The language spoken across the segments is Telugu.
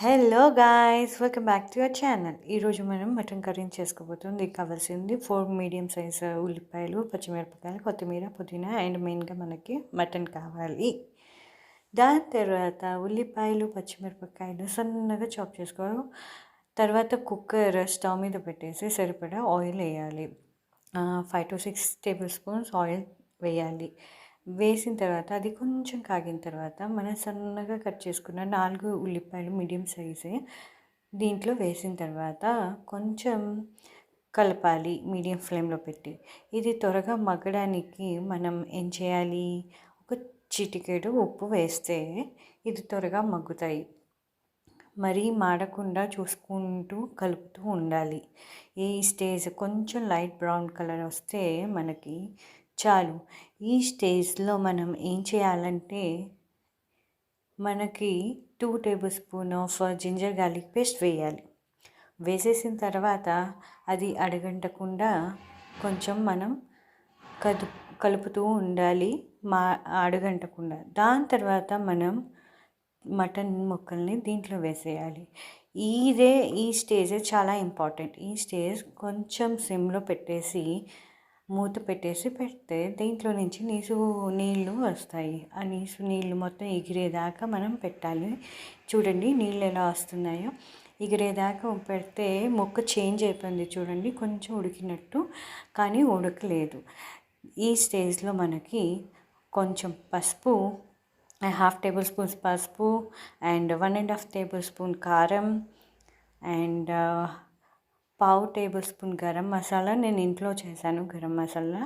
Hello guys, welcome back to your channel. ఈరోజు మనం మటన్ కర్రీ చేసుకోబోతుంది. దీనికి కావాల్సింది 4 మీడియం సైజ్ ఉల్లిపాయలు, పచ్చిమిరపకాయలు, కొత్తిమీర, పుదీనా అండ్ మెయిన్గా మనకి మటన్ కావాలి. దాని తర్వాత ఉల్లిపాయలు, పచ్చిమిరపకాయలు సన్నగా చాప్ చేసుకో. తర్వాత కుక్కర్ స్టవ్ మీద పెట్టేసి సరిపడా ఆయిల్ వేయాలి. 5 to 6 టేబుల్ స్పూన్స్ ఆయిల్ వేయాలి. వేసిన తర్వాత అది కొంచెం కాగిన తర్వాత మనం సన్నగా కట్ చేసుకున్న 4 ఉల్లిపాయలు మీడియం సైజే దీంట్లో వేసిన తర్వాత కొంచెం కలపాలి మీడియం ఫ్లేమ్లో పెట్టి. ఇది త్వరగా మగ్గడానికి మనం ఏం చేయాలి, ఒక చిటికెడు ఉప్పు వేస్తే ఇది త్వరగా మగ్గుతాయి. మరీ మాడకుండా చూసుకుంటూ కలుపుతూ ఉండాలి. ఈ స్టేజ్ కొంచెం లైట్ బ్రౌన్ కలర్ వస్తే మనకి చాలు. ఈ స్టేజ్లో మనం ఏం చేయాలంటే మనకి 2 tablespoon of ginger garlic paste వేయాలి. వేసేసిన తర్వాత అది అడగంటకుండా కొంచెం మనం కలుపుతూ ఉండాలి, అడగంటకుండా. దాని తర్వాత మనం మటన్ ముక్కల్ని దీంట్లో వేసేయాలి. ఈ స్టేజ్ చాలా ఇంపార్టెంట్. ఈ స్టేజ్ కొంచెం సిమ్లో పెట్టేసి మూత పెట్టేసి పెడితే దీంట్లో నుంచి నీళ్ళు వస్తాయి. ఆ నీళ్ళు మొత్తం ఎగిరేదాకా మనం పెట్టాలి. చూడండి నీళ్ళు ఎలా వస్తున్నాయో. ఎగిరేదాకా పెడితే ముక్క చేంజ్ అయిపోయింది చూడండి, కొంచెం ఉడికినట్టు కానీ ఉడకలేదు. ఈ స్టేజ్లో మనకి కొంచెం పసుపు, 1/2 టేబుల్ స్పూన్స్ పసుపు అండ్ 1.5 టేబుల్ స్పూన్ కారం and 1/2 table spoon garam masala. నేను ఇంట్లో చేశాను గరం మసాలా.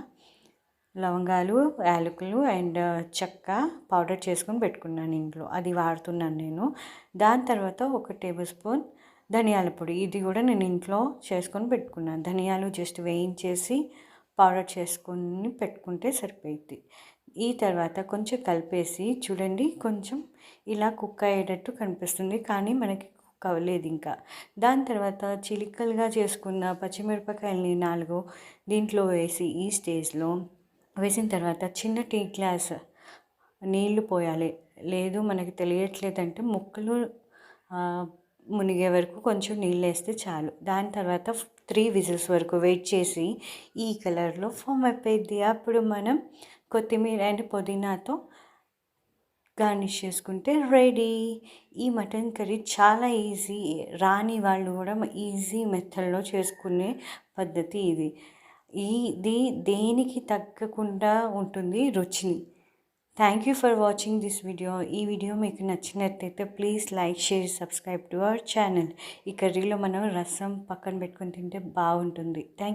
లవంగాలు, యాలకులు అండ్ చెక్క పౌడర్ చేసుకొని పెట్టుకున్నాను ఇంట్లో, అది వాడుతున్నాను నేను. దాని తర్వాత 1 టేబుల్ స్పూన్ ధనియాల పొడి, ఇది కూడా నేను ఇంట్లో చేసుకొని పెట్టుకున్నాను. ధనియాలు జస్ట్ వేయించేసి పౌడర్ చేసుకొని పెట్టుకుంటే సరిపోయింది. ఈ తర్వాత కొంచెం కలిపేసి చూడండి, కొంచెం ఇలా కుక్ అయ్యేటట్టు కనిపిస్తుంది కానీ మనకి కుక్ అవ్వలేదు ఇంకా. దాని తర్వాత చిలికలుగా చేసుకున్న పచ్చిమిరపకాయలని 4 దీంట్లో వేసి ఈ స్టేజ్లో వేసిన తర్వాత చిన్న టీ గ్లాస్ నీళ్లు పోయాలి. లేదు మనకి తెలియట్లేదంటే ముక్కలు మునిగే వరకు కొంచెం నీళ్ళు వేస్తే చాలు. దాని తర్వాత 3 విజిల్స్ వరకు వెయిట్ చేసి ఈ కలర్లో ఫామ్ అయిపోయింది. అప్పుడు మనం కొత్తిమీర అండ్ పుదీనాతో గార్నిష్ చేసుకుంటే రెడీ. ఈ మటన్ కర్రీ చాలా ఈజీ, రాని వాళ్ళు కూడా ఈజీ మెథడ్లో చేసుకునే పద్ధతి ఇది. ఇది దేనికి తగ్గకుండా ఉంటుంది రుచిని. Thank you for watching this video. ఈ వీడియో మీకు నచ్చినట్టయితే please like, share, subscribe to our channel. ఈ కర్రీలో మనం రసం పక్కన పెట్టుకొని తింటే బాగుంటుంది. Thank you.